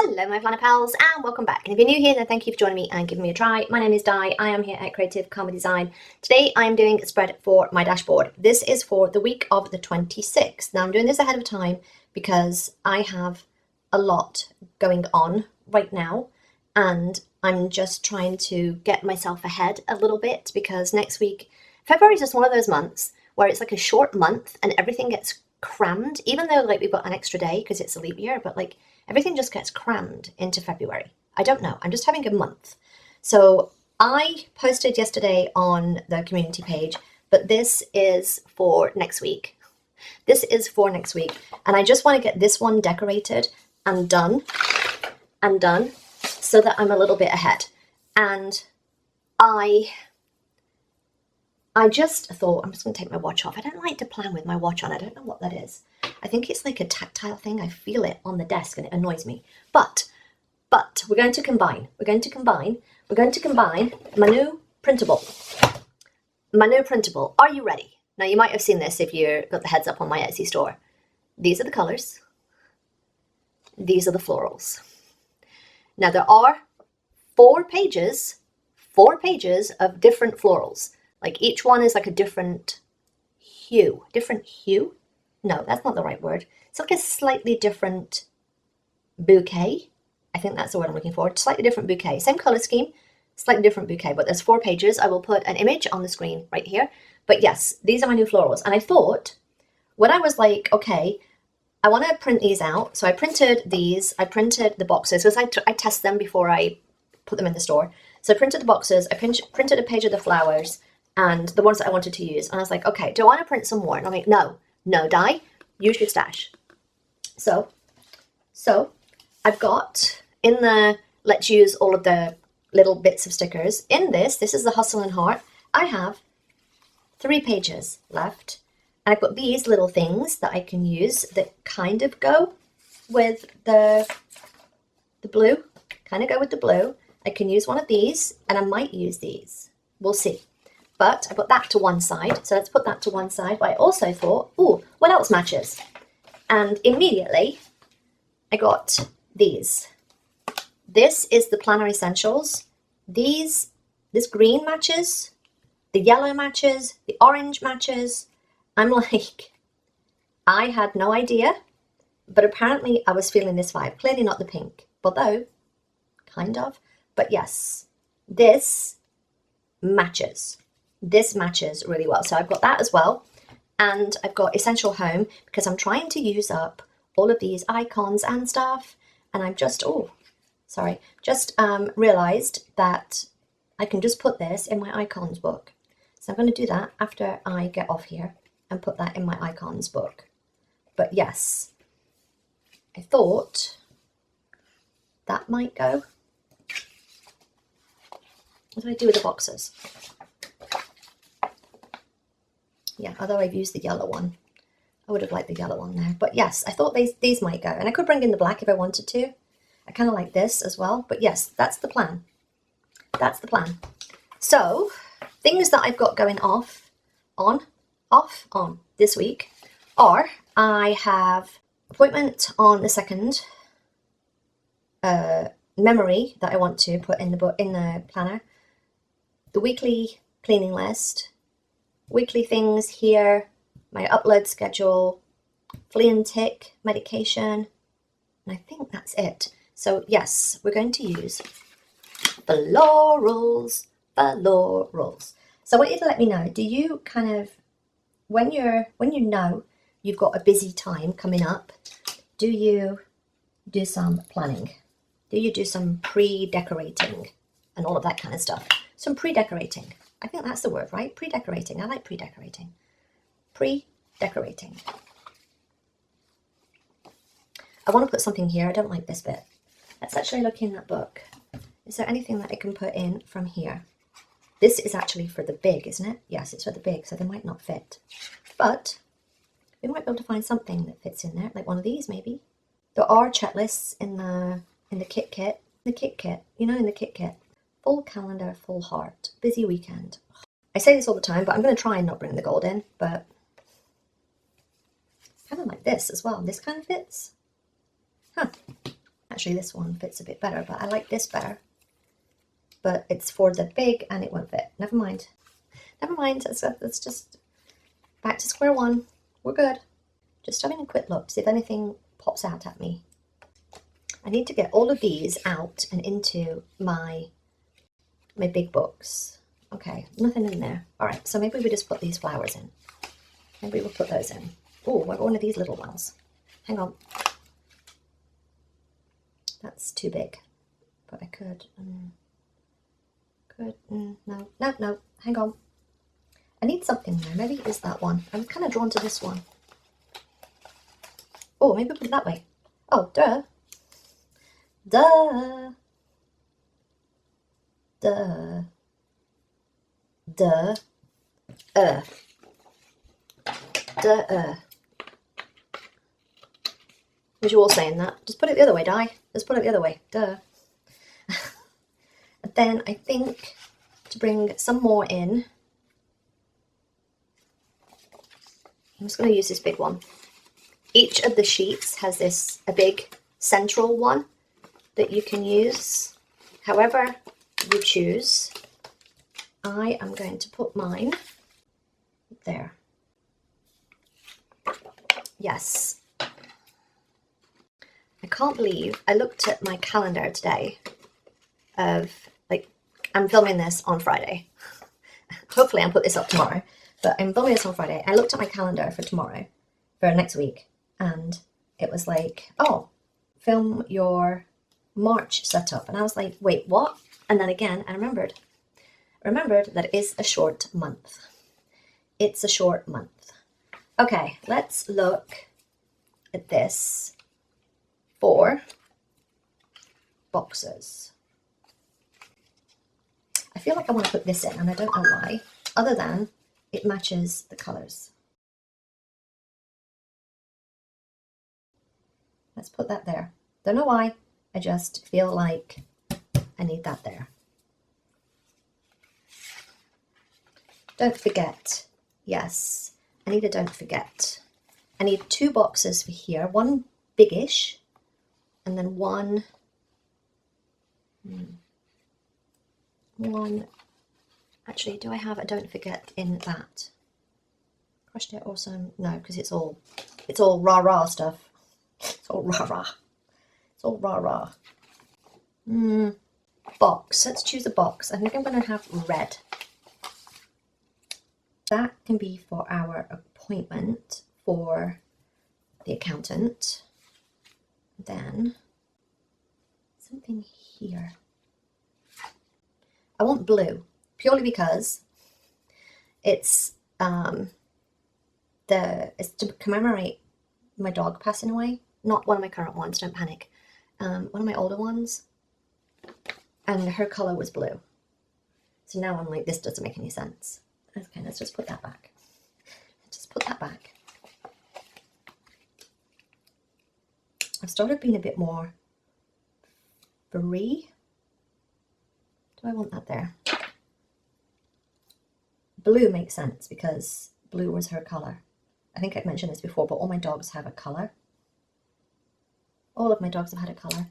Hello my planner pals and welcome back, and if you're new here then thank you for joining me and giving me a try. My name is Di, I am here at Creative Comedy Design. Today I am doing a spread for my dashboard. This is for the week of the 26th. Now I'm doing this ahead of time because I have a lot going on right now and I'm just trying to get myself ahead a little bit because next week, February is just one of those months where it's like a short month and everything gets crammed, even though like we've got an extra day because it's a leap year, but like everything just gets crammed into February. I don't know, I'm just having a month. So I posted yesterday on the community page, but this is for next week. This is for next week. And I just want to get this one decorated and done so that I'm a little bit ahead. And I just thought, I'm just going to take my watch off. I don't like to plan with my watch on. I don't know what that is. I think it's like a tactile thing. I feel it on the desk and it annoys me. But we're going to combine. We're going to combine my new printable. My new printable. Are you ready? Now you might have seen this if you got the heads up on my Etsy store. These are the colors. These are the florals. Now there are four pages of different florals. Like each one is like a different hue. Different hue? No, that's not the right word. It's like a slightly different bouquet. I think that's the word I'm looking for. Slightly different bouquet. Same color scheme, slightly different bouquet. But there's 4 pages. I will put an image on the screen right here. But yes, these are my new florals. And I thought, when I was like, okay, I want to print these out. So I printed these. I printed the boxes because I test them before I put them in the store. So I printed the boxes. I printed a page of the flowers and the ones that I wanted to use. And I was like, okay, do I want to print some more? And I'm like, no, Di, use your stash. So I've got in the, let's use all of the little bits of stickers. In this is the Hustle and Heart. I have 3 pages left. And I've got these little things that I can use that kind of go with the blue. Kind of go with the blue. I can use one of these and I might use these. We'll see. But I put that to one side, so let's put that to one side. But I also thought, ooh, what else matches? And immediately, I got these. This is the Planner Essentials. This green matches, the yellow matches, the orange matches. I'm like, I had no idea, but apparently I was feeling this vibe. Clearly not the pink, although, kind of. But yes, this matches. This matches really well. So I've got that as well. And I've got Essential Home because I'm trying to use up all of these icons and stuff. And I'm just, realized that I can just put this in my icons book. So I'm going to do that after I get off here and put that in my icons book. But yes, I thought that might go. What do I do with the boxes? Yeah, although I've used the yellow one. I would have liked the yellow one there. But yes, I thought these might go. And I could bring in the black if I wanted to. I kind of like this as well. But yes, that's the plan. That's the plan. So, things that I've got going on this week are I have appointment on the 2nd, memory that I want to put in the book, in the planner, the weekly cleaning list, weekly things here, my upload schedule, flea and tick medication, and I think that's it. So yes, we're going to use florals. So I want you to let me know, do you kind of, when you know you've got a busy time coming up, do you do some planning? Do you do some pre-decorating and all of that kind of stuff? Some pre-decorating. I think that's the word, right? Pre-decorating. I like pre-decorating. Pre-decorating. I want to put something here. I don't like this bit. Let's actually look in that book. Is there anything that I can put in from here? This is actually for the big, isn't it? Yes, it's for the big, so they might not fit. But we might be able to find something that fits in there, like one of these maybe. There are checklists in the kit kit. You know, in the kit kit. Full calendar, full heart, busy weekend. I say this all the time, but I'm going to try and not bring the gold in, but kind of like this as well. This kind of fits. Huh. Actually, this one fits a bit better, but I like this better. But it's for the big and it won't fit. Never mind. Never mind. Let's just back to square one. We're good. Just having a quick look, see if anything pops out at me. I need to get all of these out and into my big books. Okay, nothing in there. All right, so maybe we just put these flowers in. Maybe we'll put those in. Oh, what about one of these little ones? Hang on. That's too big, but I could, no, hang on. I need something there. Maybe it is that one. I'm kind of drawn to this one. Oh, maybe put it that way. Oh, duh. Duh. Duh. Duh. Duh. Was you all saying that? Just put it the other way, Di. Just put it the other way. Duh. And then I think to bring some more in, I'm just going to use this big one. Each of the sheets has a big central one that you can use however you choose. I am going to put mine there. Yes. I can't believe I looked at my calendar today of, like, I'm filming this on Friday. Hopefully I'll put this up tomorrow, but I'm filming this on Friday. I looked at my calendar for tomorrow, for next week, and it was like, oh, film your March setup. And I was like, wait, what? And then again, I remembered that it is a short month. It's a short month. Okay, let's look at this for boxes. I feel like I want to put this in, and I don't know why, other than it matches the colours. Let's put that there. Don't know why, I just feel like I need that there. Don't forget, yes, I need a don't forget. I need 2 boxes for here, one biggish, and then one, actually, do I have a don't forget in that? Crushed it or some, no, because it's all rah-rah stuff. It's all rah-rah. It's all rah-rah. Box, let's choose a box. I think I'm going to have red. That can be for our appointment for the accountant. Then something here. I want blue, purely because it's to commemorate my dog passing away. Not one of my current ones, don't panic. One of my older ones, and her color was blue. So now I'm like, this doesn't make any sense. Okay, let's just put that back. Just put that back. I've started being a bit more free. Do I want that there? Blue makes sense because blue was her color. I think I've mentioned this before, but all my dogs have a color. All of my dogs have had a color.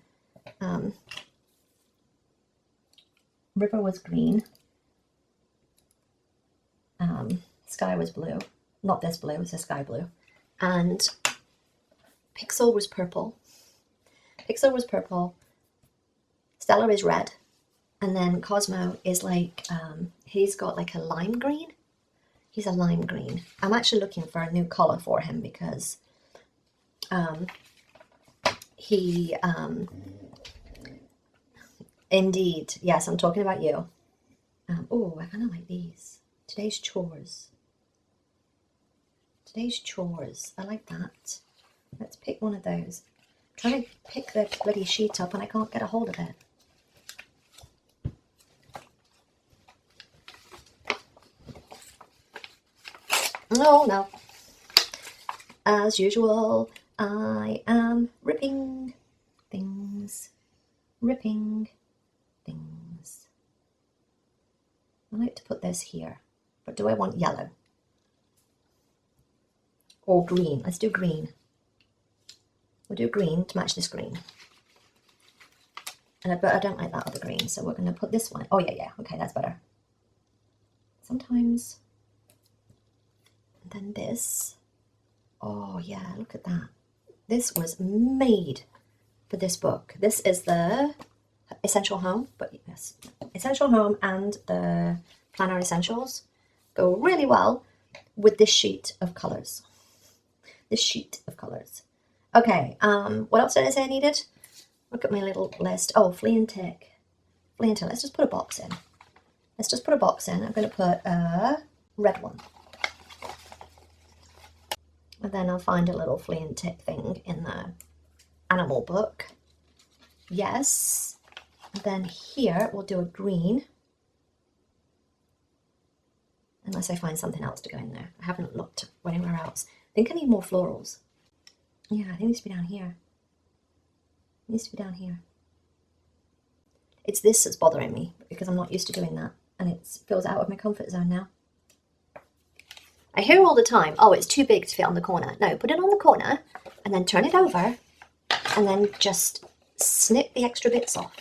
River was green. Sky was blue. Not this blue, it's a sky blue. And Pixel was purple. Pixel was purple. Stella is red. And then Cosmo is like, he's got like a lime green. He's a lime green. I'm actually looking for a new color for him because he, indeed, yes, I'm talking about you. Oh, I kind of like these. Today's chores. Today's chores. I like that. Let's pick one of those. I'm trying to pick the bloody sheet up and I can't get a hold of it. Oh no. As usual, I am ripping things. Ripping things. I like to put this here, but do I want yellow? Or green? Let's do green. We'll do green to match this green. But I don't like that other green, so we're going to put this one. Oh, yeah, okay, that's better. Sometimes. And then this. Oh, yeah, look at that. This was made for this book. This is the Essential Home, but yes, Essential Home and the Planner Essentials go really well with this sheet of colours. Okay, what else did I say I needed? Look at my little list. Oh, flea and tick. Let's just put a box in. I'm going to put a red one. And then I'll find a little flea and tick thing in the animal book. Yes. And then here we'll do a green. Unless I find something else to go in there. I haven't looked anywhere else. I think I need more florals. Yeah, I think it needs to be down here. It's this that's bothering me because I'm not used to doing that. And it feels out of my comfort zone now. I hear all the time, oh, it's too big to fit on the corner. No, put it on the corner and then turn it over and then just snip the extra bits off.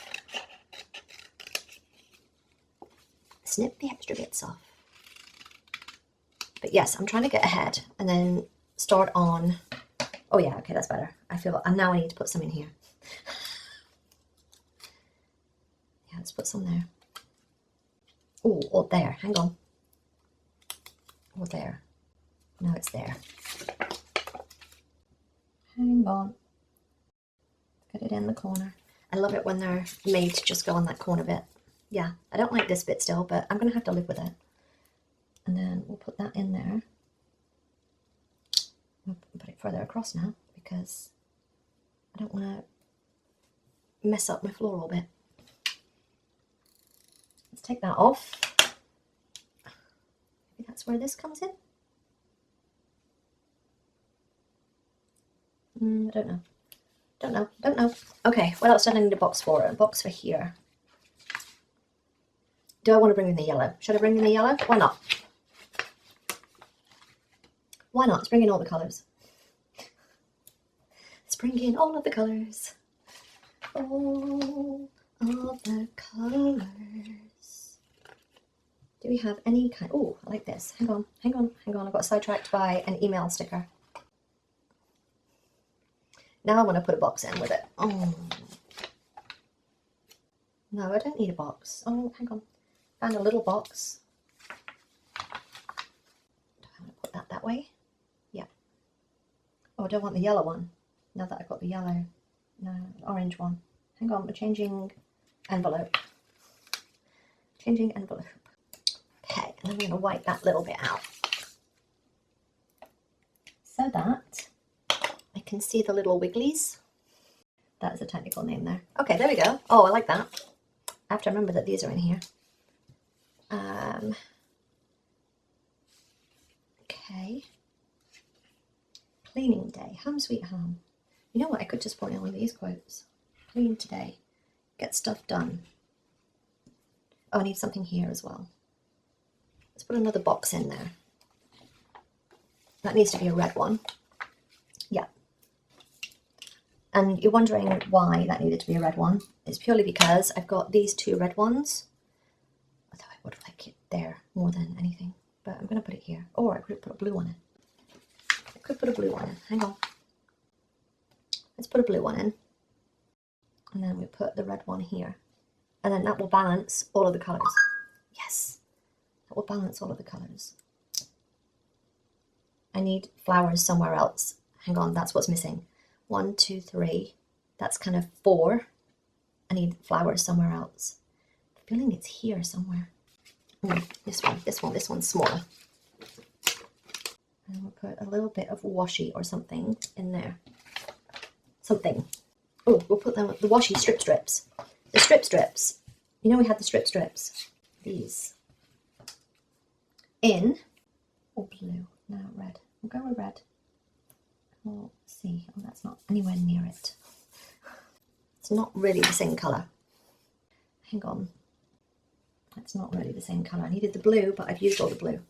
But yes, I'm trying to get ahead and then start on, oh yeah, okay, that's better. And now I need to put some in here. Yeah, let's put some there. Oh, there, hang on. Or there. No, it's there. Hang on. Get it in the corner. I love it when they're made to just go on that corner bit. Yeah, I don't like this bit still, but I'm going to have to live with it. And then we'll put that in there. I'll put it further across now because I don't want to mess up my floral bit. Let's take that off. Maybe that's where this comes in. I don't know. Okay, what else do I need a box for? A box for here. Do I want to bring in the yellow? Should I bring in the yellow? Why not? Let's bring in all the colours. Let's bring in all of the colours. All of the colours. Do we have any kind? Oh, I like this. Hang on. I got sidetracked by an email sticker. Now I want to put a box in with it. Oh. No, I don't need a box. Oh, hang on. Found a little box. Do I want to put that way? Yeah. Oh, I don't want the yellow one. Now that I've got the yellow. No, the orange one. Hang on, we're changing envelope. Okay, and then I'm going to wipe that little bit out. So that I can see the little wigglies. That is a technical name there. Okay, there we go. Oh, I like that. I have to remember that these are in here. Okay. Cleaning day. Home sweet home. You know what? I could just put in one of these quotes. Clean today. Get stuff done. Oh, I need something here as well. Let's put another box in there. That needs to be a red one. Yeah. And you're wondering why that needed to be a red one. It's purely because I've got these two red ones. Although I would like it there more than anything. But I'm going to put it here. Or I could put a blue one in. Hang on. Let's put a blue one in. And then we put the red one here. And then that will balance all of the colours. Yes. That will balance all of the colours. I need flowers somewhere else. Hang on, that's what's missing. 1, 2, 3. That's kind of 4. I need flowers somewhere else. I'm feeling it's here somewhere. This one's smaller. And we'll put a little bit of washi or something in there. Oh, we'll put the washi strips. The strips. You know we had the strips. These. In. Oh, blue. No, red. We'll go with red. We'll see. Oh, that's not anywhere near it. It's not really the same colour. Hang on. That's not really the same colour. I needed the blue, but I've used all the blue.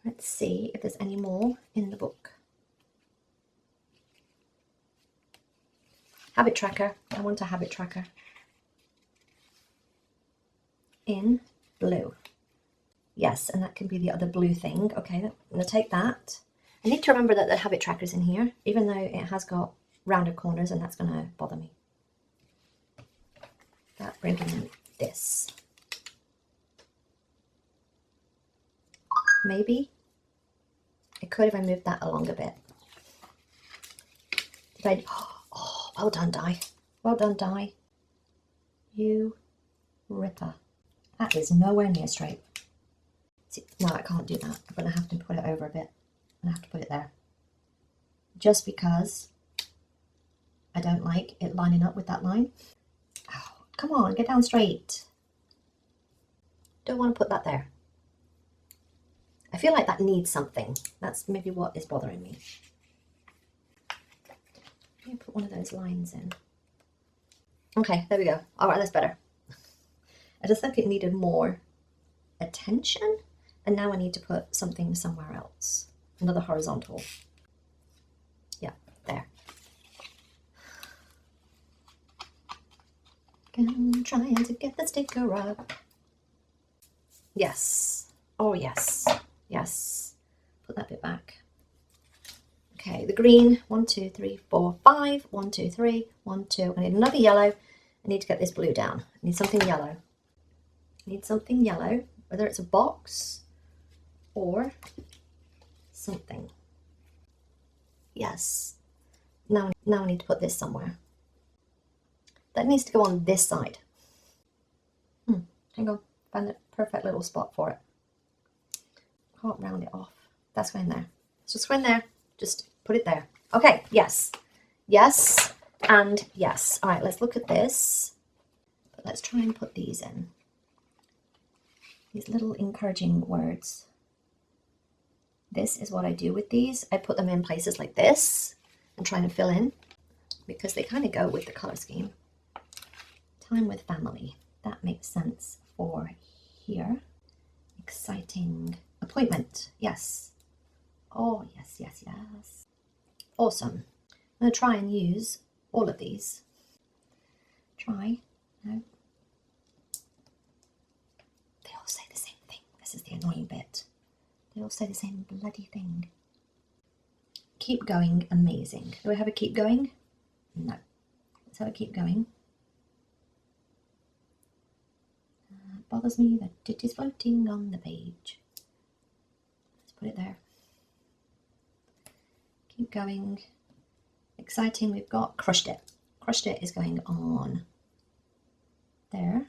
Let's see if there's any more in the book. Habit tracker. I want a habit tracker. in blue. Yes, and that can be the other blue thing. Okay, I'm going to take that. I need to remember that the habit tracker's in here, even though it has got rounded corners, and that's going to bother me. That bringing in this. Maybe it could if I moved that along a bit. Did I? Oh, well done, die. Well done, die. You ripper. That is nowhere near straight. See, no, I can't do that. I'm going to have to put it over a bit. I'm going to have to put it there. Just because I don't like it lining up with that line. Oh, come on, get down straight. Don't want to put that there. I feel like that needs something. That's maybe what is bothering me. Let me put one of those lines in. Okay, there we go. All right, that's better. I just think it needed more attention, and now I need to put something somewhere else. Another horizontal. Yeah, there. I'm trying to get the sticker up. Yes. Oh, yes. Yes. Put that bit back. Okay, the green. 1, 2, 3, 4, 5. 1, 2, 3. 1, 2. I need another yellow. I need to get this blue down. I need something yellow. I need something yellow, whether it's a box or something. Yes. Now I need to put this somewhere. That needs to go on this side. Hang on. Find the perfect little spot for it. Can't round it off. That's going there. It's just going there. Just put it there. Okay, yes. Yes, and yes. All right, let's look at this. But let's try and put these in. These little encouraging words. This is what I do with these. I put them in places like this and trying to fill in because they kind of go with the color scheme. Time with family. That makes sense for here. Exciting appointment. Yes. Oh, yes, yes, yes. Awesome. I'm going to try and use all of these. Try. No. They all say the same thing. This is the annoying bit. They all say the same bloody thing. Keep going, amazing. Do I have a keep going? No. Let's have a keep going. It bothers me that it is floating on the page. Let's put it there. Keep going. Exciting, we've got crushed it. Crushed it is going on there.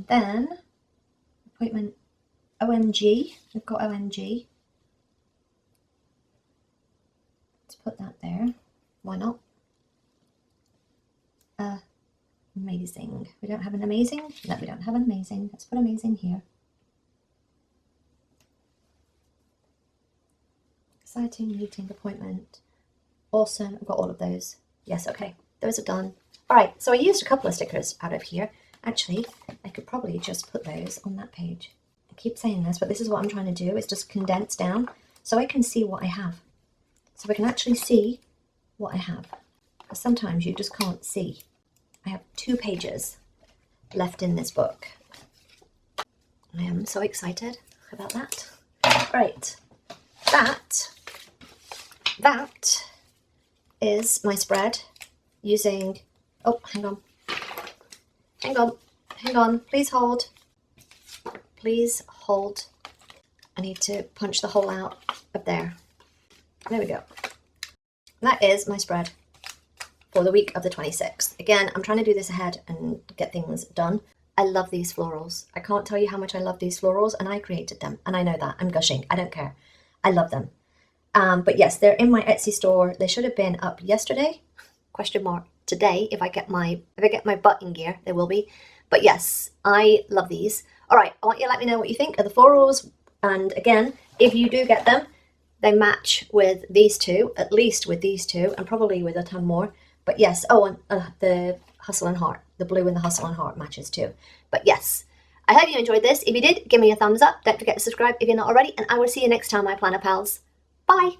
Then, appointment OMG. We've got OMG. Let's put that there. Why not? Amazing. We don't have an amazing? No, we don't have an amazing. Let's put amazing here. Exciting meeting appointment. Awesome. I've got all of those. Yes, okay. Those are done. All right, so I used a couple of stickers out of here. Actually, I could probably just put those on that page. I keep saying this, but this is what I'm trying to do, is just condense down so I can see what I have. So I can actually see what I have. Because sometimes you just can't see. I have 2 pages left in this book. I am so excited about that. Right, that is my spread using, oh, hang on, please hold. Please hold. I need to punch the hole out of there. There we go. That is my spread for the week of the 26th. Again, I'm trying to do this ahead and get things done. I love these florals. I can't tell you how much I love these florals, and I created them, and I know that. I'm gushing. I don't care. I love them. But yes, they're in my Etsy store. They should have been up yesterday. Question mark. Today, if I get my butt in gear, they will be. But yes, I love these. All right, I want you to let me know what you think of the florals. And again, if you do get them, they match with these 2, at least with these 2, and probably with a ton more. But yes, oh, and the hustle and heart, the blue and the hustle and heart matches too. But yes, I hope you enjoyed this. If you did, give me a thumbs up. Don't forget to subscribe if you're not already, and I will see you next time, my planner pals. Bye.